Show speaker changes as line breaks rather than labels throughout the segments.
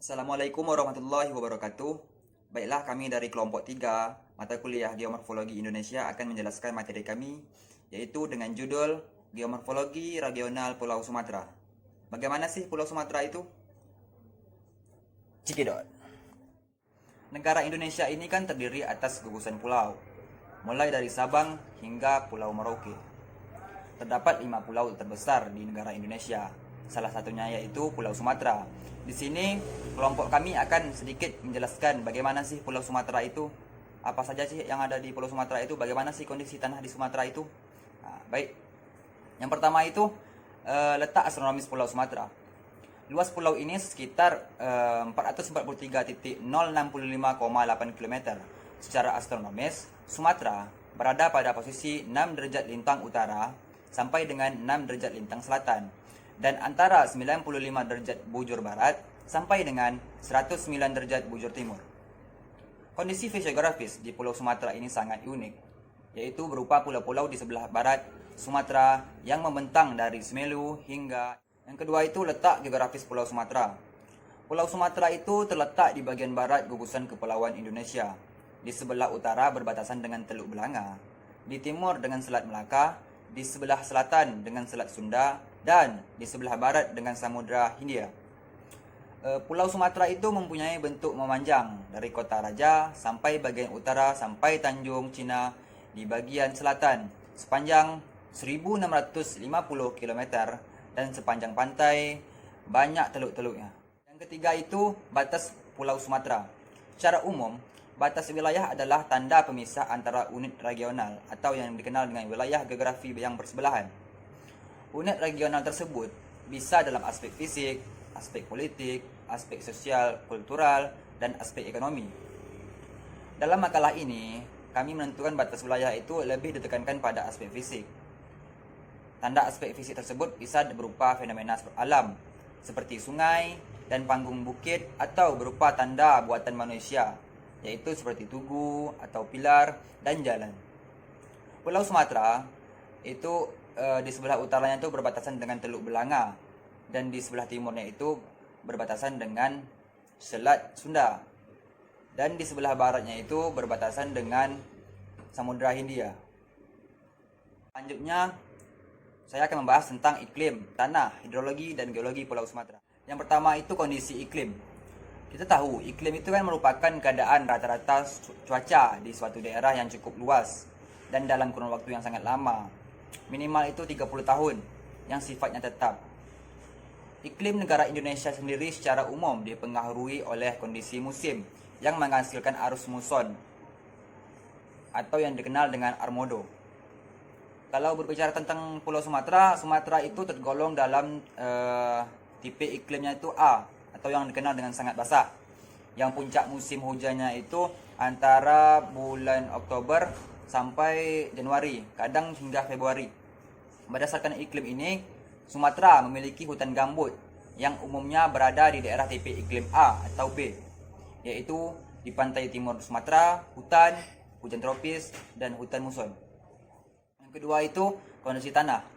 Assalamualaikum warahmatullahi wabarakatuh. Baiklah, kami dari kelompok 3 mata kuliah Geomorfologi Indonesia akan menjelaskan materi kami, yaitu dengan judul Geomorfologi Regional Pulau Sumatera. Bagaimana sih Pulau Sumatera itu? Cikidot. Negara Indonesia ini kan terdiri atas gugusan pulau, mulai dari Sabang hingga Pulau Merauke. Terdapat 5 pulau terbesar di negara Indonesia. Salah satunya yaitu Pulau Sumatera. Di sini kelompok kami akan sedikit menjelaskan bagaimana sih Pulau Sumatera itu, apa saja sih yang ada di Pulau Sumatera itu, bagaimana sih kondisi tanah di Sumatera itu. Baik, yang pertama itu letak astronomis Pulau Sumatera. Luas pulau ini sekitar 443.065,8 km. Secara astronomis, Sumatera berada pada posisi 6 derajat lintang utara sampai dengan 6 derajat lintang selatan, dan antara 95 derajat bujur barat sampai dengan 109 derajat bujur timur. Kondisi fisiografis di Pulau Sumatera ini sangat unik, yaitu berupa pulau-pulau di sebelah barat Sumatera yang membentang dari Semelu hingga. Yang kedua itu letak geografis Pulau Sumatera. Pulau Sumatera itu terletak di bagian barat gugusan kepulauan Indonesia. Di sebelah utara berbatasan dengan Teluk Belanga, di timur dengan Selat Melaka, di sebelah selatan dengan Selat Sunda, dan di sebelah barat dengan Samudra Hindia. Pulau Sumatera itu mempunyai bentuk memanjang dari Kota Raja sampai bagian utara sampai Tanjung Cina di bagian selatan sepanjang 1650 km dan sepanjang pantai banyak teluk-teluknya. Yang ketiga itu batas Pulau Sumatera. Secara umum, batas wilayah adalah tanda pemisah antara unit regional atau yang dikenal dengan wilayah geografi yang bersebelahan. Unit regional tersebut bisa dalam aspek fisik, aspek politik, aspek sosial, kultural, dan aspek ekonomi. Dalam makalah ini, kami menentukan batas wilayah itu lebih ditekankan pada aspek fisik. Tanda aspek fisik tersebut bisa berupa fenomena alam, seperti sungai dan panggung bukit, atau berupa tanda buatan manusia, yaitu seperti tugu atau pilar dan jalan. Pulau Sumatera itu di sebelah utaranya itu berbatasan dengan Teluk Belanga, dan di sebelah timurnya itu berbatasan dengan Selat Sunda, dan di sebelah baratnya itu berbatasan dengan Samudra Hindia. Selanjutnya, saya akan membahas tentang iklim, tanah, hidrologi, dan geologi Pulau Sumatera. Yang pertama itu kondisi iklim. Kita tahu iklim itu kan merupakan keadaan rata-rata cuaca di suatu daerah yang cukup luas dan dalam kurun waktu yang sangat lama. Minimal itu 30 tahun yang sifatnya tetap. Iklim negara Indonesia sendiri secara umum dipengaruhi oleh kondisi musim yang menghasilkan arus muson atau yang dikenal dengan armodo. Kalau berbicara tentang Pulau Sumatera, Sumatera itu tergolong dalam tipe iklimnya itu A, atau yang dikenal dengan sangat basah, yang puncak musim hujannya itu antara bulan Oktober sampai Januari, kadang hingga Februari. Berdasarkan iklim ini, Sumatera memiliki hutan gambut yang umumnya berada di daerah tipe iklim A atau B, yaitu di pantai timur Sumatera, hutan, hujan tropis, dan hutan muson. Yang kedua itu kondisi tanah.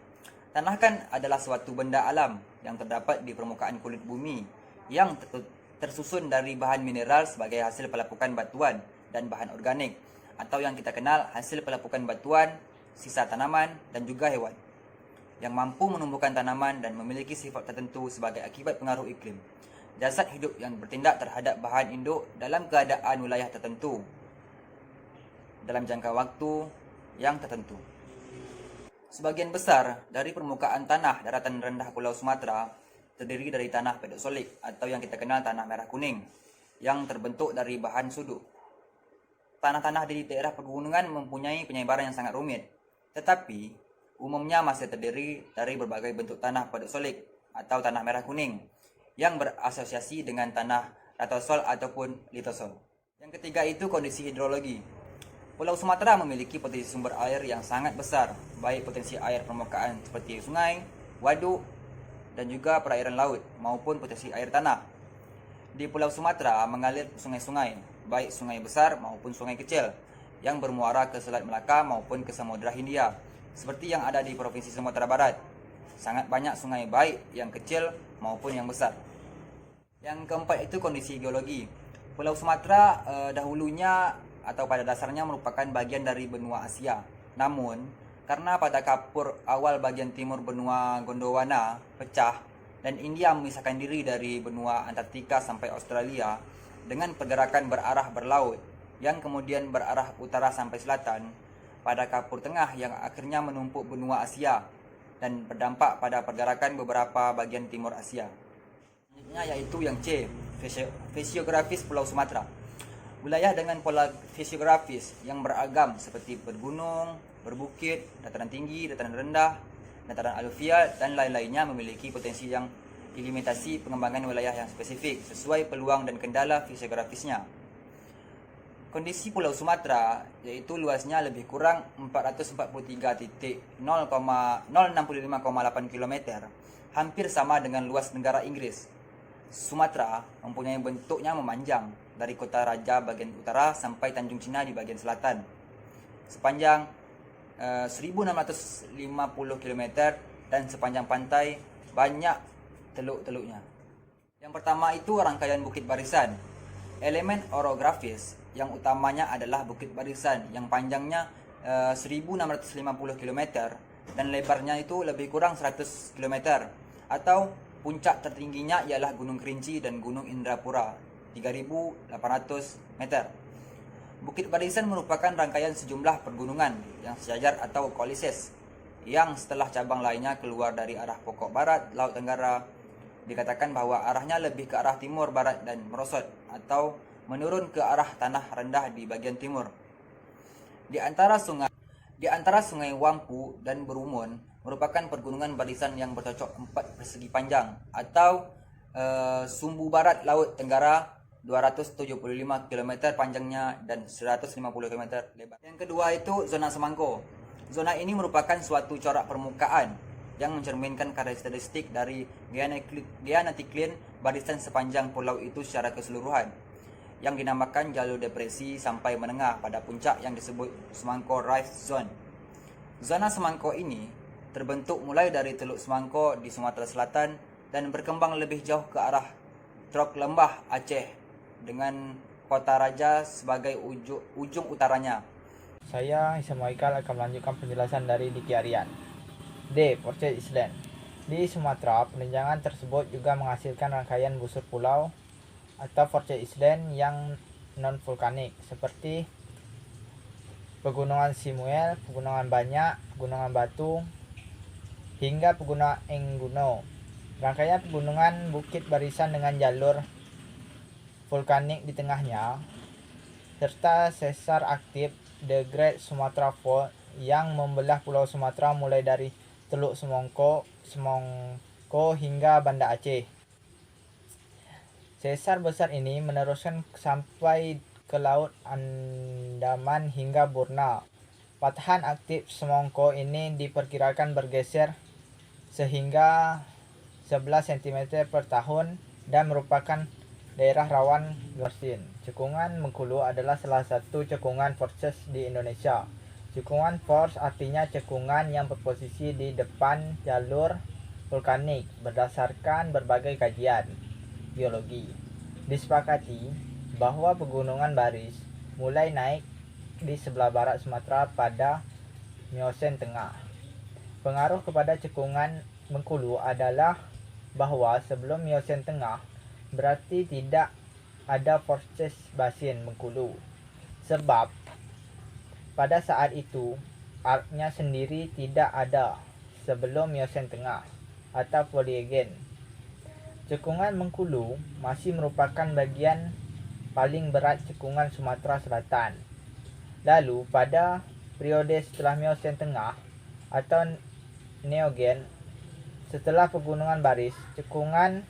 Tanah kan adalah suatu benda alam yang terdapat di permukaan kulit bumi yang tersusun dari bahan mineral sebagai hasil pelapukan batuan dan bahan organik, atau yang kita kenal hasil pelapukan batuan, sisa tanaman, dan juga hewan, yang mampu menumbuhkan tanaman dan memiliki sifat tertentu sebagai akibat pengaruh iklim. Jasad hidup yang bertindak terhadap bahan induk dalam keadaan wilayah tertentu dalam jangka waktu yang tertentu. Sebagian besar dari permukaan tanah daratan rendah Pulau Sumatera terdiri dari tanah pedosolik atau yang kita kenal tanah merah kuning yang terbentuk dari bahan sudu. Tanah-tanah di daerah pegunungan mempunyai penyebaran yang sangat rumit, tetapi umumnya masih terdiri dari berbagai bentuk tanah pedosolik atau tanah merah kuning yang berasosiasi dengan tanah ratosol ataupun litosol. Yang ketiga itu kondisi hidrologi. Pulau Sumatera memiliki potensi sumber air yang sangat besar, baik potensi air permukaan seperti sungai, waduk, dan juga perairan laut, maupun potensi air tanah. Di Pulau Sumatera mengalir sungai-sungai, baik sungai besar maupun sungai kecil, yang bermuara ke Selat Melaka maupun ke Samudra Hindia, seperti yang ada di Provinsi Sumatera Barat. Sangat banyak sungai baik yang kecil maupun yang besar. Yang keempat itu kondisi geologi. Pulau Sumatera dahulunya atau pada dasarnya merupakan bagian dari benua Asia. Namun, karena pada kapur awal bagian timur benua Gondwana pecah dan India memisahkan diri dari benua Antartika sampai Australia dengan pergerakan berarah berlaut yang kemudian berarah utara sampai selatan pada kapur tengah yang akhirnya menumpuk benua Asia dan berdampak pada pergerakan beberapa bagian timur Asia. Selanjutnya yaitu yang C, fisiografis Pulau Sumatera. Wilayah dengan pola fisiografis yang beragam seperti bergunung, berbukit, dataran tinggi, dataran rendah, dataran aluvial, dan lain-lainnya memiliki potensi yang dilimitasi pengembangan wilayah yang spesifik sesuai peluang dan kendala fisiografisnya. Kondisi Pulau Sumatera yaitu luasnya lebih kurang 443.065,8 km, hampir sama dengan luas negara Inggris. Sumatera mempunyai bentuknya memanjang dari kota Raja bagian utara sampai Tanjung Cina di bagian selatan. Sepanjang 1650 km dan sepanjang pantai banyak teluk-teluknya. Yang pertama itu rangkaian bukit barisan. Elemen orografis yang utamanya adalah bukit barisan yang panjangnya 1650 km dan lebarnya itu lebih kurang 100 km, atau puncak tertingginya ialah Gunung Kerinci dan Gunung Indrapura 3.800 meter. Bukit barisan merupakan rangkaian sejumlah pergunungan yang sejajar atau kolises yang setelah cabang lainnya keluar dari arah pokok barat Laut Tenggara. Dikatakan bahwa arahnya lebih ke arah timur barat dan merosot atau menurun ke arah tanah rendah di bagian timur. Di antara sungai Wampu dan Berumun merupakan pergunungan barisan yang bercocok 4 persegi panjang atau sumbu barat Laut Tenggara 275 km panjangnya dan 150 km lebar. Yang kedua itu zona semangko. Zona ini merupakan suatu corak permukaan yang mencerminkan karakteristik dari geanetiklin barisan sepanjang pulau itu secara keseluruhan, yang dinamakan jalur depresi sampai menengah pada puncak yang disebut Semangko Rift Zone. Zona semangko ini terbentuk mulai dari Teluk Semangko di Sumatera Selatan dan berkembang lebih jauh ke arah trok lembah Aceh dengan kota Raja sebagai ujung utaranya.
Saya Isam Waikal akan melanjutkan penjelasan dari Diki Aryan. D. Porchet Island. Di Sumatera, penunjangan tersebut juga menghasilkan rangkaian busur pulau atau Porchet Island yang non-vulkanik seperti Pegunungan Simuel, Pegunungan Banyak, Pegunungan Batu, hingga Pegunungan Engguno. Rangkaian pegunungan bukit barisan dengan jalur vulkanik di tengahnya, serta sesar aktif The Great Sumatra Fault yang membelah Pulau Sumatera mulai dari Teluk Semongko hingga Banda Aceh. Sesar besar ini meneruskan sampai ke Laut Andaman hingga Borneo. Patahan aktif Semongko ini diperkirakan bergeser sehingga 11 cm per tahun dan merupakan daerah rawan gempa. Cekungan Bengkulu adalah salah satu cekungan forces di Indonesia. Cekungan force artinya cekungan yang berposisi di depan jalur vulkanik berdasarkan berbagai kajian geologi. Disepakati bahwa pegunungan baris mulai naik di sebelah barat Sumatera pada Miocene Tengah. Pengaruh kepada cekungan Bengkulu adalah bahwa sebelum Miocene Tengah berarti tidak ada forces basin Bengkulu, sebab pada saat itu arknya sendiri tidak ada sebelum Miocene Tengah atau Pliocene. Cekungan Bengkulu masih merupakan bagian paling berat cekungan Sumatera Selatan. Lalu pada periode setelah Miocene Tengah atau Neogen, setelah pegunungan baris, cekungan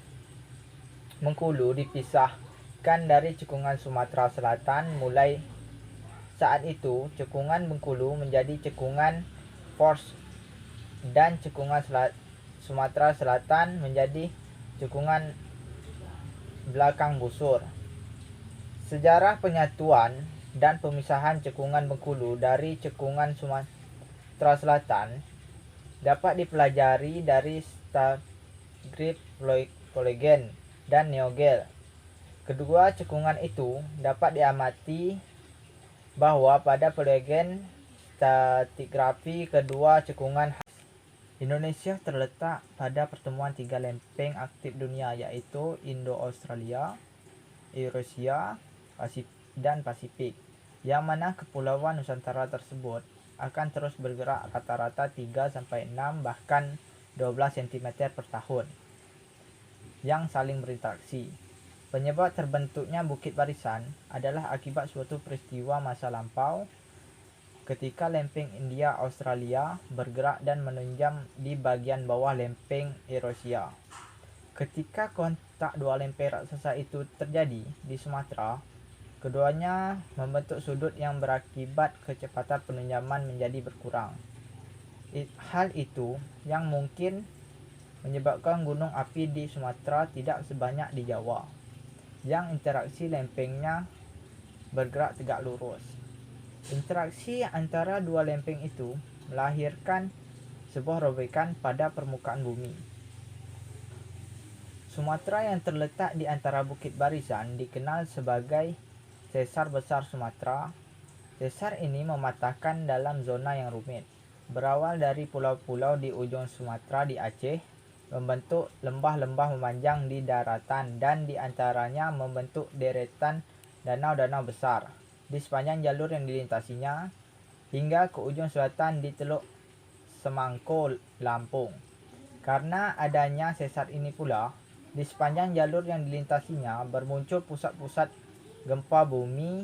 Bengkulu dipisahkan dari cekungan Sumatera Selatan. Mulai saat itu, cekungan Bengkulu menjadi cekungan force dan cekungan Sumatera Selatan menjadi cekungan belakang busur. Sejarah penyatuan dan pemisahan cekungan Bengkulu dari cekungan Sumatera Selatan dapat dipelajari dari Stagrip Pliocene dan neogel. Kedua cekungan itu dapat diamati bahwa pada pelegen stratigrafi kedua cekungan Indonesia terletak pada pertemuan tiga lempeng aktif dunia, yaitu Indo-Australia, Eurasia, dan Pasifik, yang mana kepulauan Nusantara tersebut akan terus bergerak rata-rata 3-6 bahkan 12 cm per tahun yang saling berinteraksi. Penyebab terbentuknya bukit barisan adalah akibat suatu peristiwa masa lampau ketika lempeng India-Australia bergerak dan menunjam di bagian bawah lempeng Eurasia. Ketika kontak dua lempeng raksasa itu terjadi di Sumatera, keduanya membentuk sudut yang berakibat kecepatan penunjaman menjadi berkurang. Hal itu yang mungkin menyebabkan gunung api di Sumatera tidak sebanyak di Jawa, yang interaksi lempengnya bergerak tegak lurus. Interaksi antara dua lempeng itu melahirkan sebuah robekan pada permukaan bumi. Sumatera yang terletak di antara bukit barisan dikenal sebagai sesar besar Sumatera. Sesar ini mematahkan dalam zona yang rumit, berawal dari pulau-pulau di ujung Sumatera di Aceh, membentuk lembah-lembah memanjang di daratan, dan di antaranya membentuk deretan danau-danau besar di sepanjang jalur yang dilintasinya, hingga ke ujung selatan di Teluk Semangko, Lampung. Karena adanya sesar ini pula, di sepanjang jalur yang dilintasinya bermuncul pusat-pusat gempa bumi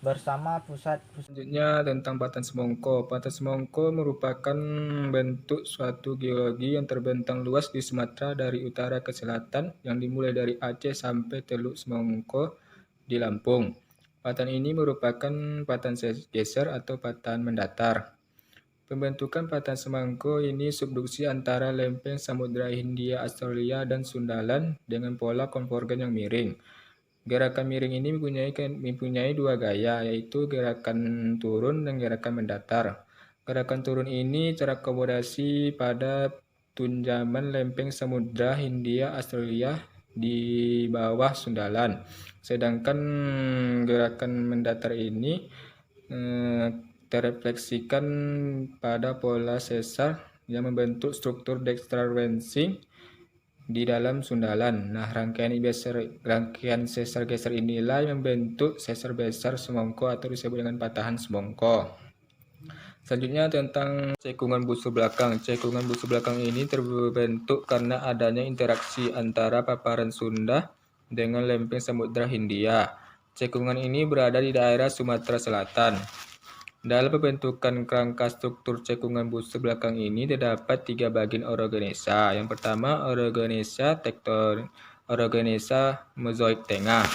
bersama pusat.
Selanjutnya tentang Patan Semongko. Patan Semongko merupakan bentuk suatu geologi yang terbentang luas di Sumatera dari utara ke selatan, yang dimulai dari Aceh sampai Teluk Semongko di Lampung. Patan ini merupakan patan geser atau patan mendatar. Pembentukan Patan Semangko ini subduksi antara lempeng Samudra Hindia, Australia, dan Sundaland dengan pola konvergen yang miring. Gerakan miring ini mempunyai dua gaya, yaitu gerakan turun dan gerakan mendatar. Gerakan turun ini terakomodasi pada tunjaman lempeng Samudra Hindia Australia di bawah Sundaland. Sedangkan gerakan mendatar ini terefleksikan pada pola sesar yang membentuk struktur dextraversi di dalam Sundaland. Nah, rangkaian sesar geser inilah yang membentuk sesar besar Semongko atau disebut dengan patahan Semongko. Selanjutnya tentang cekungan busur belakang. Cekungan busur belakang ini terbentuk karena adanya interaksi antara paparan Sunda dengan lempeng Samudra Hindia. Cekungan ini berada di daerah Sumatera Selatan. Dalam pembentukan kerangka struktur cekungan busur belakang ini terdapat tiga bagian orogenesa. Yang pertama, orogenesa tektonik, orogenesa mesozoik tengah.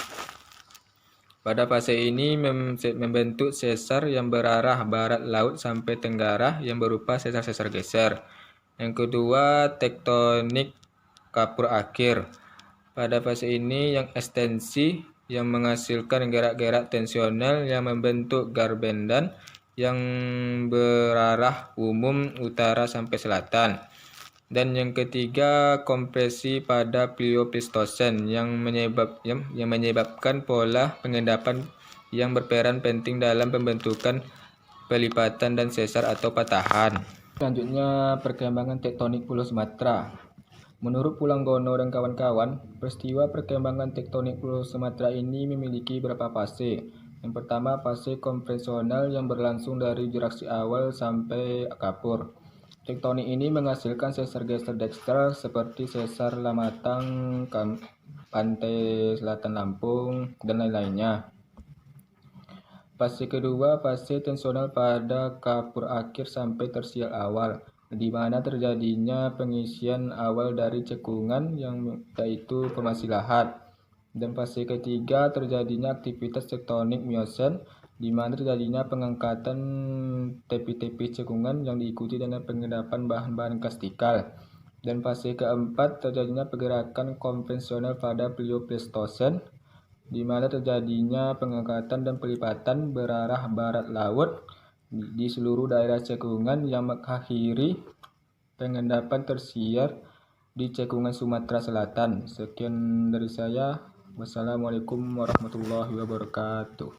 Pada fase ini membentuk sesar yang berarah barat laut sampai tenggara yang berupa sesar-sesar geser. Yang kedua, tektonik kapur akhir. Pada fase ini yang ekstensi yang menghasilkan gerak-gerak tensional yang membentuk garbendan yang berarah umum utara sampai selatan. Dan yang ketiga, kompresi pada Pliopleistosen yang menyebabkan pola pengendapan yang berperan penting dalam pembentukan pelipatan dan sesar atau patahan. Selanjutnya, perkembangan tektonik Pulau Sumatera. Menurut Pulanggono dan kawan-kawan, peristiwa perkembangan tektonik Pulau Sumatera ini memiliki beberapa fase. Yang pertama, fase konvensional yang berlangsung dari Juraksi awal sampai Kapur. Tektonik ini menghasilkan sesar geser dekstral seperti sesar Lamatang, pantai selatan Lampung, dan lain-lainnya. Fase kedua, fase tensional pada Kapur akhir sampai Tersial awal, di mana terjadinya pengisian awal dari cekungan yaitu formasi lahat. Dan fase ketiga, terjadinya aktivitas tektonik Miosen, di mana terjadinya pengangkatan tepi-tepi cekungan yang diikuti dengan pengendapan bahan-bahan kastikal. Dan fase keempat, terjadinya pergerakan konvensional pada Pliopleistosen, di mana terjadinya pengangkatan dan pelipatan berarah barat laut di seluruh daerah cekungan yang mengakhiri pengendapan tersier di cekungan Sumatera Selatan. Sekian dari saya. Wassalamualaikum warahmatullahi wabarakatuh.